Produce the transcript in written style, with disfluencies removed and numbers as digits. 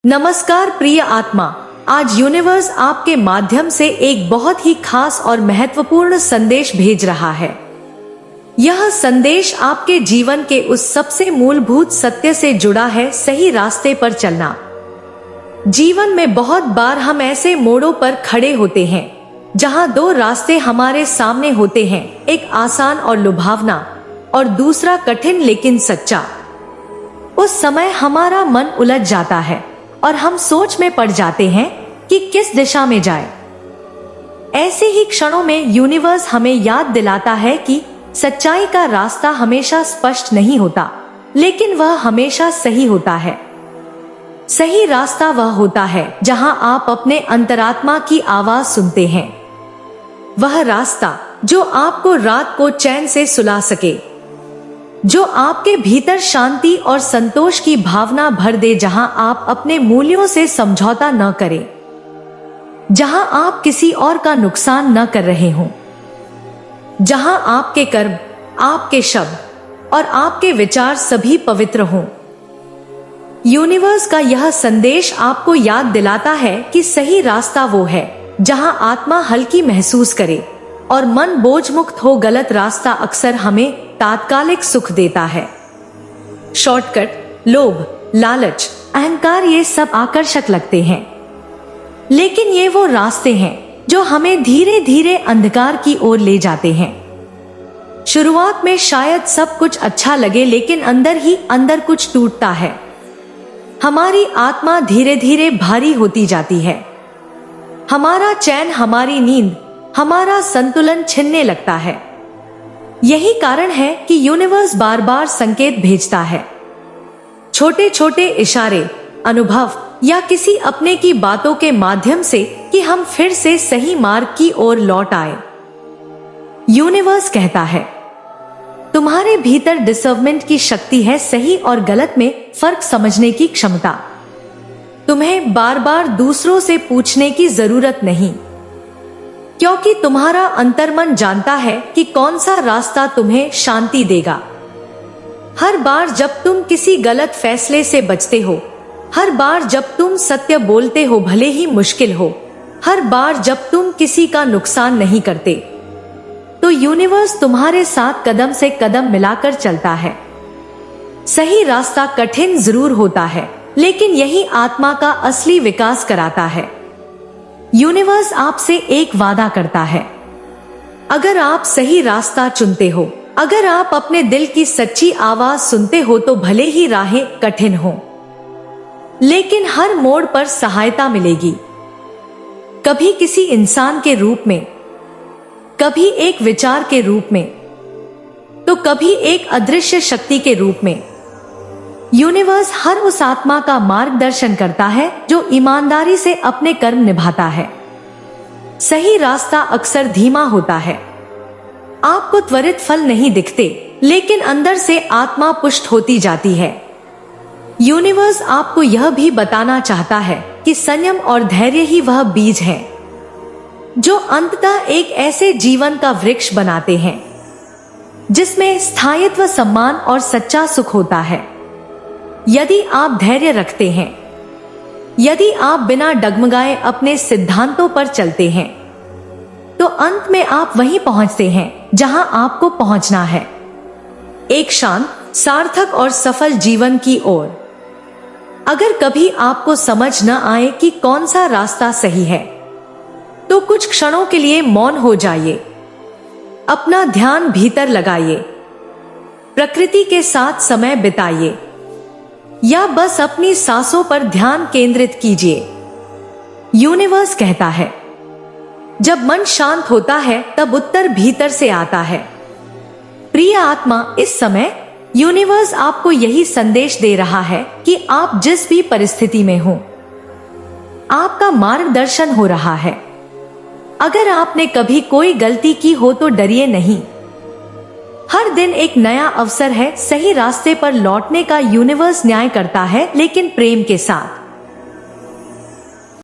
नमस्कार प्रिय आत्मा, आज यूनिवर्स आपके माध्यम से एक बहुत ही खास और महत्वपूर्ण संदेश भेज रहा है। यह संदेश आपके जीवन के उस सबसे मूलभूत सत्य से जुड़ा है, सही रास्ते पर चलना। जीवन में बहुत बार हम ऐसे मोड़ों पर खड़े होते हैं जहां दो रास्ते हमारे सामने होते हैं, एक आसान और लुभावना और दूसरा कठिन लेकिन सच्चा। उस समय हमारा मन उलझ जाता है और हम सोच में पड़ जाते हैं कि किस दिशा में जाए। ऐसे ही क्षणों में यूनिवर्स हमें याद दिलाता है कि सच्चाई का रास्ता हमेशा स्पष्ट नहीं होता, लेकिन वह हमेशा सही होता है। सही रास्ता वह होता है जहां आप अपने अंतरात्मा की आवाज सुनते हैं। वह रास्ता जो आपको रात को चैन से सुला सके, जो आपके भीतर शांति और संतोष की भावना भर दे, जहां आप अपने मूल्यों से समझौता न करें, जहां आप किसी और का नुकसान न कर रहे हों, जहां आपके कर्म, आपके शब्द और आपके विचार सभी पवित्र हों। यूनिवर्स का यह संदेश आपको याद दिलाता है कि सही रास्ता वो है जहां आत्मा हल्की महसूस करे और मन बोझ मुक्त हो। गलत रास्ता अक्सर हमें तात्कालिक सुख देता है। शॉर्टकट, लोभ, लालच, अहंकार, ये सब आकर्षक लगते हैं, लेकिन ये वो रास्ते हैं जो हमें धीरे धीरे अंधकार की ओर ले जाते हैं। शुरुआत में शायद सब कुछ अच्छा लगे, लेकिन अंदर ही अंदर कुछ टूटता है। हमारी आत्मा धीरे धीरे भारी होती जाती है। हमारा चैन, हमारी नींद, हमारा संतुलन छिनने लगता है। यही कारण है कि यूनिवर्स बार बार संकेत भेजता है, छोटे छोटे इशारे, अनुभव या किसी अपने की बातों के माध्यम से, कि हम फिर से सही मार्ग की ओर लौट आए। यूनिवर्स कहता है, तुम्हारे भीतर डिसर्वमेंट की शक्ति है, सही और गलत में फर्क समझने की क्षमता। तुम्हें बार बार दूसरों से पूछने की जरूरत नहीं, क्योंकि तुम्हारा अंतर्मन जानता है कि कौन सा रास्ता तुम्हें शांति देगा। हर बार जब तुम किसी गलत फैसले से बचते हो, हर बार जब तुम सत्य बोलते हो भले ही मुश्किल हो, हर बार जब तुम किसी का नुकसान नहीं करते, तो यूनिवर्स तुम्हारे साथ कदम से कदम मिलाकर चलता है। सही रास्ता कठिन जरूर होता है, लेकिन यही आत्मा का असली विकास कराता है। यूनिवर्स आपसे एक वादा करता है, अगर आप सही रास्ता चुनते हो, अगर आप अपने दिल की सच्ची आवाज सुनते हो, तो भले ही राहें कठिन हो, लेकिन हर मोड़ पर सहायता मिलेगी। कभी किसी इंसान के रूप में, कभी एक विचार के रूप में, तो कभी एक अदृश्य शक्ति के रूप में। यूनिवर्स हर उस आत्मा का मार्गदर्शन करता है जो ईमानदारी से अपने कर्म निभाता है। सही रास्ता अक्सर धीमा होता है, आपको त्वरित फल नहीं दिखते, लेकिन अंदर से आत्मा पुष्ट होती जाती है। यूनिवर्स आपको यह भी बताना चाहता है कि संयम और धैर्य ही वह बीज है जो अंततः एक ऐसे जीवन का वृक्ष बनाते हैं जिसमें स्थायित्व, सम्मान और सच्चा सुख होता है। यदि आप धैर्य रखते हैं, यदि आप बिना डगमगाए अपने सिद्धांतों पर चलते हैं, तो अंत में आप वहीं पहुंचते हैं जहां आपको पहुंचना है, एक शांत, सार्थक और सफल जीवन की ओर। अगर कभी आपको समझ न आए कि कौन सा रास्ता सही है, तो कुछ क्षणों के लिए मौन हो जाइए, अपना ध्यान भीतर लगाइए, प्रकृति के साथ समय बिताइए, या बस अपनी सांसों पर ध्यान केंद्रित कीजिए। यूनिवर्स कहता है, जब मन शांत होता है तब उत्तर भीतर से आता है। प्रिय आत्मा, इस समय यूनिवर्स आपको यही संदेश दे रहा है कि आप जिस भी परिस्थिति में हो, आपका मार्गदर्शन हो रहा है। अगर आपने कभी कोई गलती की हो तो डरिए नहीं, हर दिन एक नया अवसर है सही रास्ते पर लौटने का। यूनिवर्स न्याय करता है, लेकिन प्रेम के साथ।